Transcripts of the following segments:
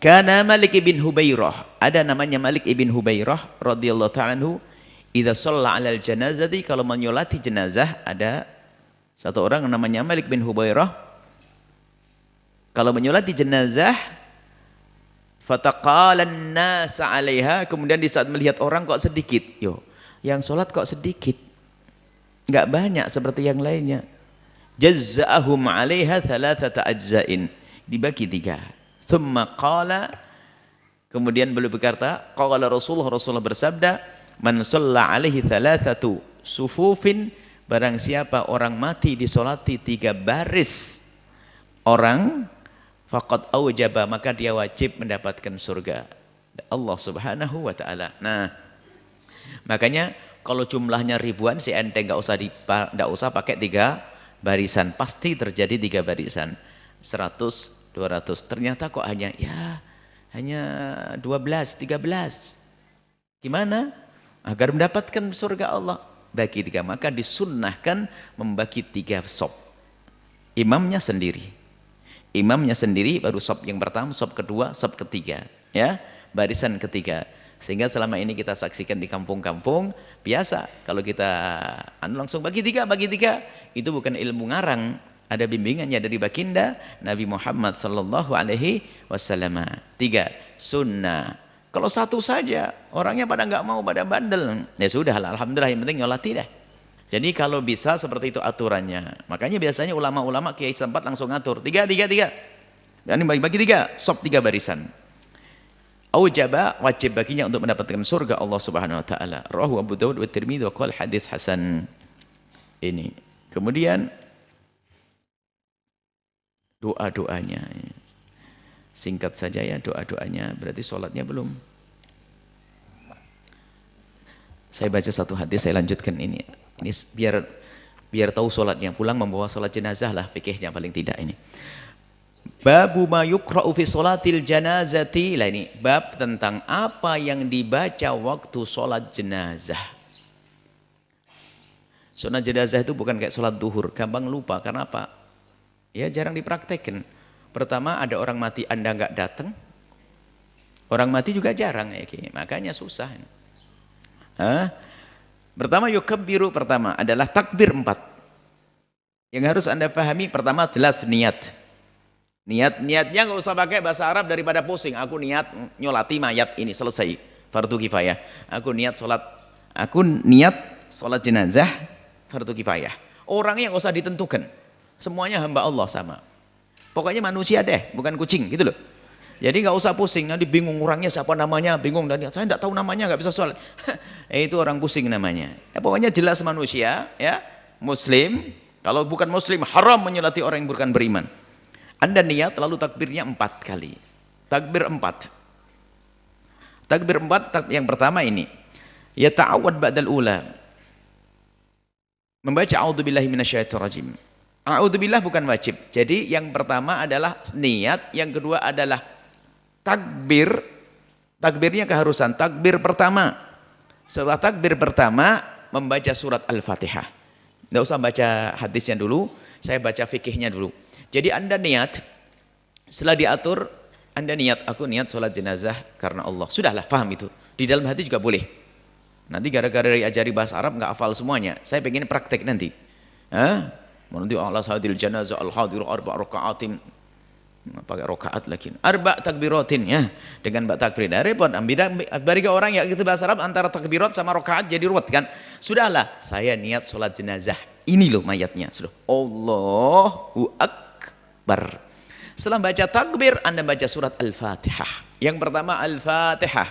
Kana Malik ibn Hubairah, ada namanya Malik ibn Hubairah radhiyallahu ta'ala anhu, idza shalla 'alal janazati, kalau menyolati jenazah, ada satu orang namanya Malik bin Hubairah, kalau menyolati jenazah, fataqalan nas 'alaiha, kemudian di saat melihat orang kok sedikit, yo, yang sholat kok sedikit, enggak banyak seperti yang lainnya, jazza'ahum 'alaiha thalathata ajza'in, dibagi 3. Thumma qala, kemudian beliau berkata, qala Rasulullah bersabda, man shalla alaihi thalathatu sufufin, barang siapa orang mati disolati 3 baris orang, faqad aujaba, maka dia wajib mendapatkan surga Allah Subhanahu wa ta'ala. Nah, makanya kalau jumlahnya ribuan si ente enggak usah pakai 3 barisan, pasti terjadi 3 barisan, 100 200, ternyata kok hanya 12, 13. Gimana? Agar mendapatkan surga Allah, bagi 3, maka disunnahkan membagi 3 sop. Imamnya sendiri baru sop yang pertama, sop kedua, sop ketiga, ya, barisan ketiga. Sehingga selama ini kita saksikan di kampung-kampung biasa, kalau kita langsung bagi 3, itu bukan ilmu ngarang, ada bimbingannya dari baginda Nabi Muhammad sallallahu alaihi wasallam. 3, sunnah. Kalau 1 saja, orangnya pada nggak mau, pada bandel, ya sudah, alhamdulillah, yang penting nyolati dah. Jadi kalau bisa seperti itu aturannya. Makanya biasanya ulama-ulama kiai setempat langsung ngatur 3. Dan bagi 3, sop 3 barisan. Aujaba, wajib baginya untuk mendapatkan surga Allah Subhanahu wa taala. Rawahu Abu Dawud wa Tirmidzi wa qala hadis hasan. Ini. Kemudian doa-doanya, singkat saja ya doa-doanya, berarti sholatnya belum. Saya baca satu hadis, saya lanjutkan ini biar tahu sholatnya, pulang membawa sholat jenazah lah, fikihnya paling tidak ini. Babu ma yukra'u fi sholatil janazati, lah ini bab tentang apa yang dibaca waktu sholat jenazah. Sholat jenazah itu bukan kayak sholat duhur, gampang lupa, karena apa? Ya jarang dipraktekkan. Pertama, ada orang mati Anda nggak datang, orang mati juga jarang ya, makanya susah. Pertama yukabbiru, pertama adalah takbir 4. Yang harus Anda pahami, pertama jelas niatnya nggak usah pakai bahasa Arab daripada pusing. Aku niat nyolati mayat ini, selesai, fardu kifayah. Aku niat sholat jenazah, fardu kifayah. Orangnya nggak usah ditentukan, semuanya hamba Allah sama. Pokoknya manusia deh, bukan kucing gitu loh. Jadi nggak usah pusing, nanti bingung orangnya siapa namanya, bingung, dan saya nggak tahu namanya, nggak bisa sholat. Itu orang pusing namanya. Ya, pokoknya jelas manusia, ya, muslim. Kalau bukan muslim, haram menyolati orang yang bukan beriman. Anda niat, lalu takbirnya 4 kali. Takbir 4. Yang pertama ini, ya ta'awad ba'dal ula, membaca a'udzubillahi minasyaitonirrajim. A'udzubillah bukan wajib. Jadi yang pertama adalah niat, yang kedua adalah takbir. Takbirnya keharusan. Takbir pertama. Setelah takbir pertama membaca surat Al-Fatihah. Tidak usah baca hadisnya dulu, saya baca fikihnya dulu. Jadi Anda niat, setelah diatur, Anda niat, aku niat sholat jenazah karena Allah. Sudahlah, paham itu. Di dalam hati juga boleh. Nanti gara-gara diajari bahasa Arab nggak hafal semuanya. Saya pengen praktek nanti. Nanti Allah hadil janazah al-hadiru arba' raka'atin, pakai rakaat lagi, arba' takbiratin, ya, dengan bak takbir. Repot, bagi orang yang gitu bahasa Arab antara takbirat sama rakaat jadi ruwet kan. Sudahlah, saya niat sholat jenazah. Ini loh mayatnya. Sudah. Allahu Akbar. Setelah baca takbir, Anda baca surat Al-Fatihah. Yang pertama Al-Fatihah.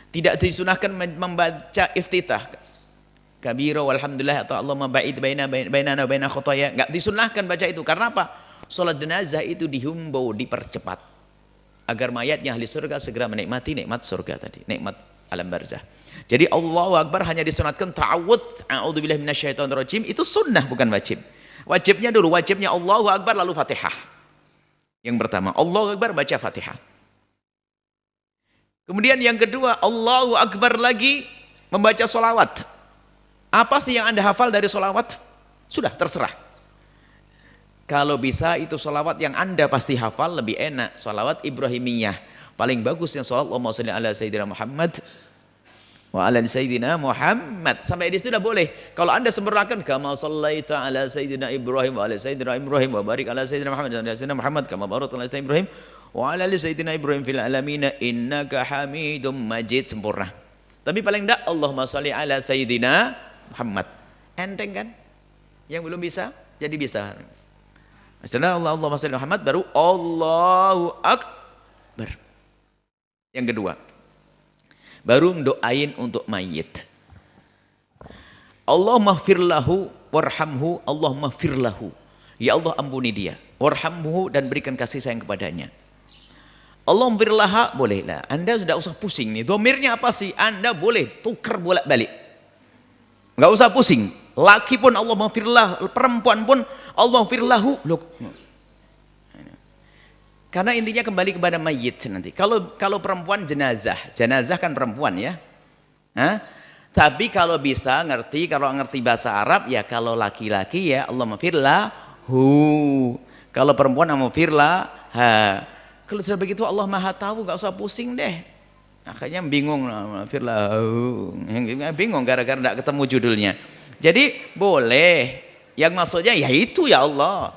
Tidak disunahkan membaca iftitah, kabira walhamdulillah atau Allahumma ba'id bainana wa baina khotoya. Enggak disunahkan baca itu. Karena apa? Salat jenazah itu dihimbau dipercepat agar mayatnya ahli surga segera menikmati nikmat surga tadi, nikmat alam barzah. Jadi Allahu Akbar hanya disunatkan ta'awud, a'udzubillahi minasyaitonirrajim, itu sunnah bukan wajib. Wajibnya dulu, wajibnya Allahu Akbar lalu Fatihah. Yang pertama Allahu Akbar baca Fatihah. Kemudian yang kedua Allahu Akbar lagi membaca sholawat. Apa sih yang Anda hafal dari sholawat? Sudah terserah. Kalau bisa itu sholawat yang Anda pasti hafal lebih enak, sholawat Ibrahimiyah. Paling bagus yang sholawat Allahumma sholli ala Sayyidina Muhammad wa ala Sayyidina Muhammad. Sampai di situ sudah boleh. Kalau Anda sempurnakan kama shallaita ala Sayyidina Ibrahim wa ala Sayyidina Ibrahim wa barik ala Sayyidina Muhammad wa ala Sayyidina Muhammad kama barakta ala Sayyidina Ibrahim wa ala Sayyidina Ibrahim fil alamin innaka Hamidum Majid, sempurna. Tapi paling enggak Allahumma sholli ala Sayyidina Muhammad. Enteng kan? Yang belum bisa jadi bisa. Setelah Allahumma sholli Muhammad baru Allahu Akbar. Yang kedua, baru doain untuk mayit. Allahumma firlahu warhamhu, Allahumma firlahu. Ya Allah ampuni dia, warhamhu dan berikan kasih sayang kepadanya. Allahumma firlaha, bolehlah. Anda sudah usah pusing nih. Domirnya apa sih? Anda boleh tukar bolak-balik. Enggak usah pusing. Laki pun Allahumma firlah, perempuan pun Allahumma firlahu. Karena intinya kembali kepada mayit nanti. Kalau perempuan jenazah kan perempuan ya. Hah? Tapi kalau bisa ngerti, kalau ngerti bahasa Arab ya, kalau laki-laki ya Allahumma firlahu. Kalau perempuan Allahumma firlaha. Kalau sudah begitu Allah Maha tahu, gak usah pusing deh. Akhirnya bingung, firlahu. Bingung gara-gara tidak ketemu judulnya. Jadi boleh, yang maksudnya ya itu ya Allah.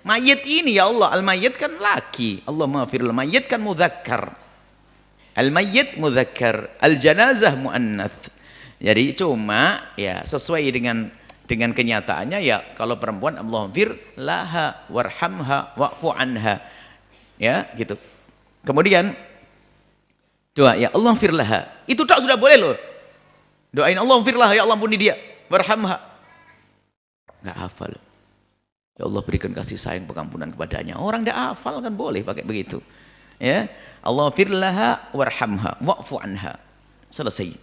Mayit ini ya Allah, al-mayit kan laki. Allah maafirul mayit kan mudzakkar. Al-mayit mudzakkar, al-janazah muannath. Jadi cuma ya sesuai dengan kenyataannya ya, kalau perempuan Allah maafir laha warhamha wa'fu anha. Ya, gitu. Kemudian doa ya Allah maafir laha. Itu tak sudah boleh loh. Doain Allah maafir laha, ya Allah ampuni dia. Warhamha. Enggak hafal. Ya Allah berikan kasih sayang pengampunan kepadanya. Orang tidak hafal kan boleh pakai begitu. Ya. Allah firlaha warhamha wa'fu anha. Selesai.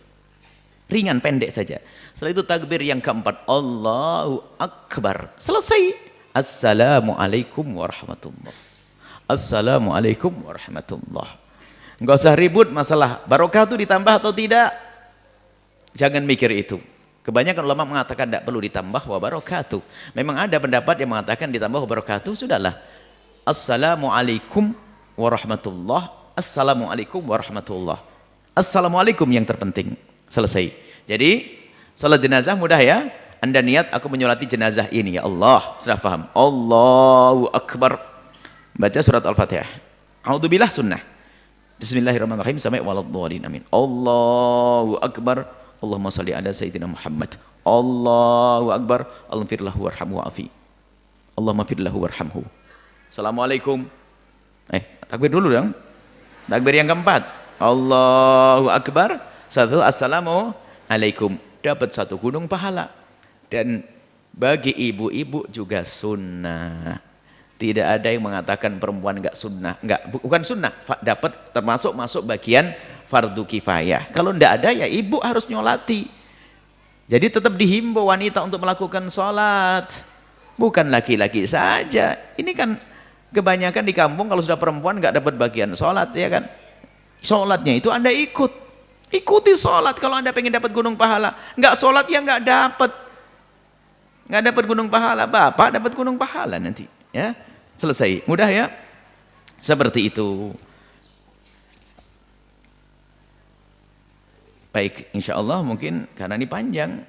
Ringan pendek saja. Setelah itu takbir yang keempat, Allahu Akbar. Selesai. Assalamualaikum warahmatullah. Assalamualaikum warahmatullah. Enggak usah ribut masalah barokah itu ditambah atau tidak. Jangan mikir itu. Kebanyakan ulama mengatakan tidak perlu ditambah wa barakatuh. Memang ada pendapat yang mengatakan ditambah wa barakatuh, sudahlah. Assalamualaikum warahmatullah. Assalamualaikum warahmatullah. Assalamualaikum yang terpenting. Selesai. Jadi salat jenazah mudah ya. Anda niat aku menyolati jenazah ini ya Allah. Sudah paham? Allahu Akbar. Baca surat Al-Fatihah. A'udzubillah sunnah. Bismillahirrahmanirrahim sampai waladhdallin amin. Allahu Akbar. Allahumma salli ala Sayyidina Muhammad. Allahu Akbar. Allahumma firlahu warhamhu wa'afi. Allahumma firlahu warhamhu. Assalamualaikum. Takbir dulu dong. Takbir yang keempat. Allahu Akbar. Satu, Assalamualaikum. Dapat satu gunung pahala. Dan bagi ibu-ibu juga sunnah. Tidak ada yang mengatakan perempuan enggak sunnah. Bukan sunnah. Dapat termasuk masuk bagian fardu kifayah. Kalau tidak ada ya ibu harus nyolati. Jadi tetap dihimbau wanita untuk melakukan sholat. Bukan laki-laki saja. Ini kan kebanyakan di kampung kalau sudah perempuan nggak dapat bagian sholat ya kan. Sholatnya itu Anda ikut. Ikuti sholat kalau Anda pengen dapat gunung pahala. Nggak sholat ya nggak dapat. Nggak dapat gunung pahala. Bapak dapat gunung pahala nanti. Ya, selesai. Mudah ya. Seperti itu. Baik, insya Allah mungkin karena ini panjang.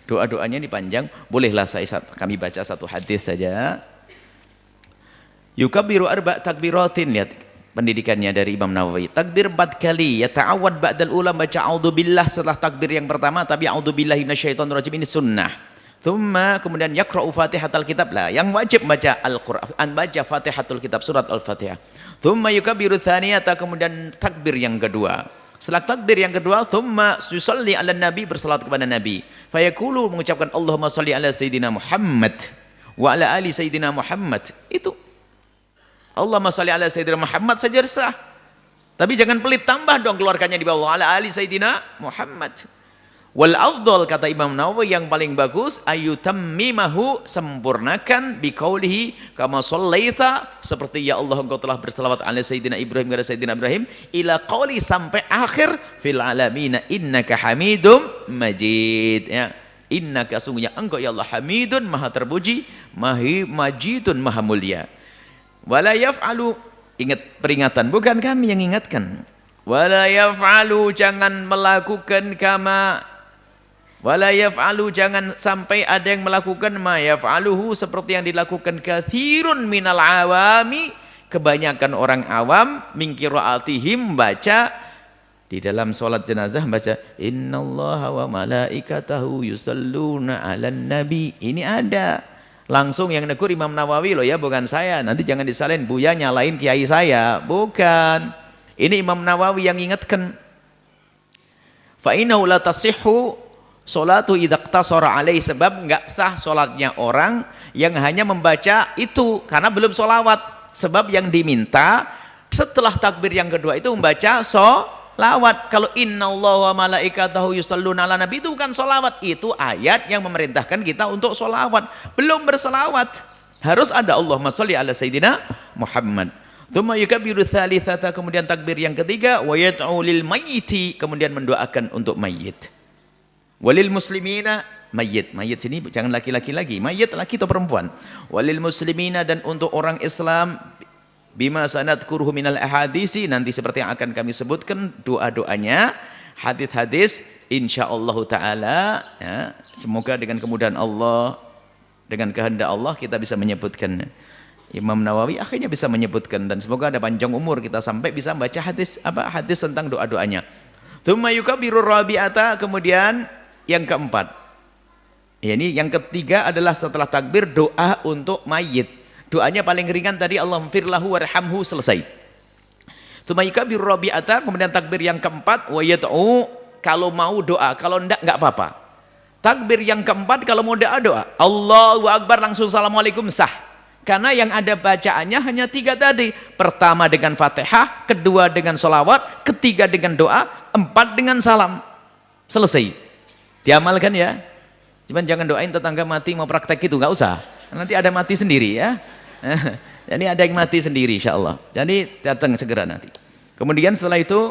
Doa-doanya ini panjang. Bolehlah kami baca satu hadis saja. Yukabbiru arba' takbiratin. Lihat pendidikannya dari Imam Nawawi. Takbir 4 kali. Yata'awad ba'dal ulam baca a'udzubillah setelah takbir yang pertama. Tapi a'udzubillahi minasyaitonirrajim ini sunnah. Thumma kemudian yaqra'u Fatihatul Kitab lah. Yang wajib baca Al-Qur'an, baca Fatihatul Kitab surat Al-Fatihah. Thumma yukabbiru tsaniyata kemudian takbir yang kedua. Setelah takbir yang kedua, thumma yusalli 'alan nabi bersalat kepada nabi. Fayaqulu mengucapkan Allahumma shalli ala Sayyidina Muhammad wa ala ali Sayyidina Muhammad. Itu. Allahumma shalli ala Sayyidina Muhammad saja sah. Tapi jangan pelit, tambah dong keluarkannya di bawah ala ali Sayyidina Muhammad. Wal afdal kata Imam Nawawi yang paling bagus ayutammimahu sempurnakan biqaulihi kama shallaita seperti ya Allah engkau telah berselawat ala Sayyidina Ibrahim kepada Sayyidina Ibrahim ila qauli sampai akhir fil alamin innaka Hamidum Majid ya. innaka sungguhnya engkau ya Allah hamidun maha terpuji, majidun maha mulia. Wala yaf'alu, ingat peringatan, bukan kami yang ingatkan. Wala yaf'alu, jangan melakukan kama, wala yaf'alu, jangan sampai ada yang melakukan ma yaf'aluhu, seperti yang dilakukan katsirun minal awami, kebanyakan orang awam, min qiraatihim, baca di dalam sholat jenazah baca innallaha wa malaikatahu yusalluna 'alan nabi. Ini ada langsung yang negur Imam Nawawi loh ya, bukan saya. Nanti jangan disalin Buya nyalain kiai saya, bukan. Ini Imam Nawawi yang ingatkan. Fa innahu la tasihhu sholatu idza iqtasara alaihi, sebab enggak sah sholatnya orang yang hanya membaca itu karena belum sholawat. Sebab yang diminta setelah takbir yang kedua itu membaca sholawat. Kalau innallaha wa malaikatahu yusholluna ala nabi itu bukan sholawat, itu ayat yang memerintahkan kita untuk sholawat. Belum berselawat, harus ada Allahumma sholli ala sayyidina Muhammad. Tsumma yukabbiru tsalitsata, kemudian takbir yang ketiga, wa yad'u lil mayyiti, kemudian mendoakan untuk mayit. Walil muslimina, mayit sini jangan laki-laki lagi, mayit laki atau perempuan. Walil muslimina, dan untuk orang Islam, bima sanadkuruhu minal ahadisi, nanti seperti yang akan kami sebutkan doa-doanya, hadis-hadis insyaallah taala ya. Semoga dengan kemudahan Allah, dengan kehendak Allah kita bisa menyebutkan. Imam Nawawi akhirnya bisa menyebutkan, dan semoga ada panjang umur kita sampai bisa baca hadis hadis tentang doa-doanya. Tsumma yukabbiru rabi'ata, kemudian yang keempat. Ya, ini yang ketiga adalah setelah takbir doa untuk mayit. Doanya paling ringan tadi, Allahumma firlahu warhamhu, selesai. Tsumma yukabbiru rabi'ata, kemudian takbir yang keempat, wa yad'u, kalau mau doa, kalau enggak apa-apa. Takbir yang keempat kalau mau doa, Allahu Akbar langsung assalamualaikum, sah. Karena yang ada bacaannya hanya 3 tadi. Pertama dengan Fatihah, kedua dengan sholawat, ketiga dengan doa, 4 dengan salam. Selesai. Diamalkan ya. Cuman jangan doain tetangga mati mau praktek itu, nggak usah. Nanti ada mati sendiri ya. Jadi ada yang mati sendiri insyaallah. Jadi datang segera nanti. Kemudian setelah itu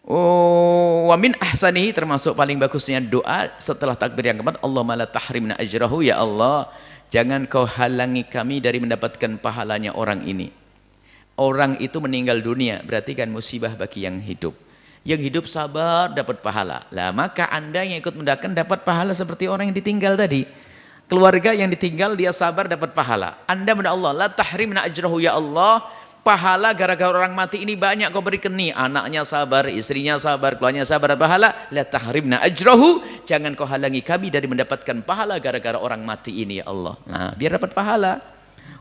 wa min ahsanihi, termasuk paling bagusnya doa setelah takbir yang keempat, Allahumma la tahrimna ajrahu, ya Allah jangan kau halangi kami dari mendapatkan pahalanya orang ini. Orang itu meninggal dunia, berarti kan musibah bagi yang hidup. Yang hidup sabar dapat pahala. Lah maka Anda yang ikut mendoakan dapat pahala seperti orang yang ditinggal tadi. Keluarga yang ditinggal dia sabar dapat pahala. Anda mendoa Allah, la tahrimna ajrahu, ya Allah, pahala gara-gara orang mati ini banyak kau berikan nih. Anaknya sabar, istrinya sabar, keluarganya sabar, pahala. La tahrimna ajrahu, jangan kau halangi kami dari mendapatkan pahala gara-gara orang mati ini ya Allah. Nah, biar dapat pahala.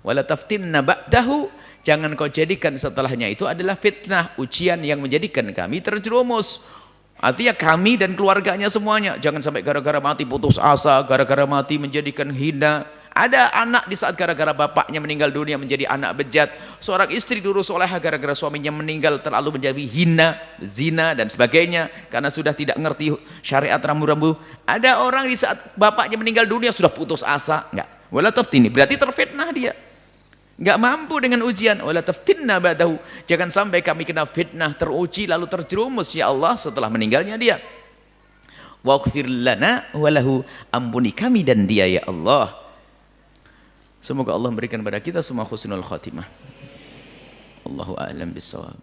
Wala taftinna ba'dahu, jangan kau jadikan setelahnya itu adalah fitnah, ujian yang menjadikan kami terjerumus. Artinya kami dan keluarganya semuanya, jangan sampai gara-gara mati putus asa, gara-gara mati menjadikan hina. Ada anak di saat gara-gara bapaknya meninggal dunia menjadi anak bejat. Seorang istri dulu soleha gara-gara suaminya meninggal terlalu menjadi hina, zina dan sebagainya karena sudah tidak ngerti syariat rambu-rambu. Ada orang di saat bapaknya meninggal dunia sudah putus asa, enggak. Wala taftini, berarti terfitnah dia. Enggak mampu dengan ujian. Wala taftinna ba'dahu, jangan sampai kami kena fitnah, teruji lalu terjerumus ya Allah setelah meninggalnya dia. Waghfir lana walahu, ampuni kami dan dia ya Allah. Semoga Allah memberikan kepada kita semua husnul khatimah. Allahu a'lam bissawab.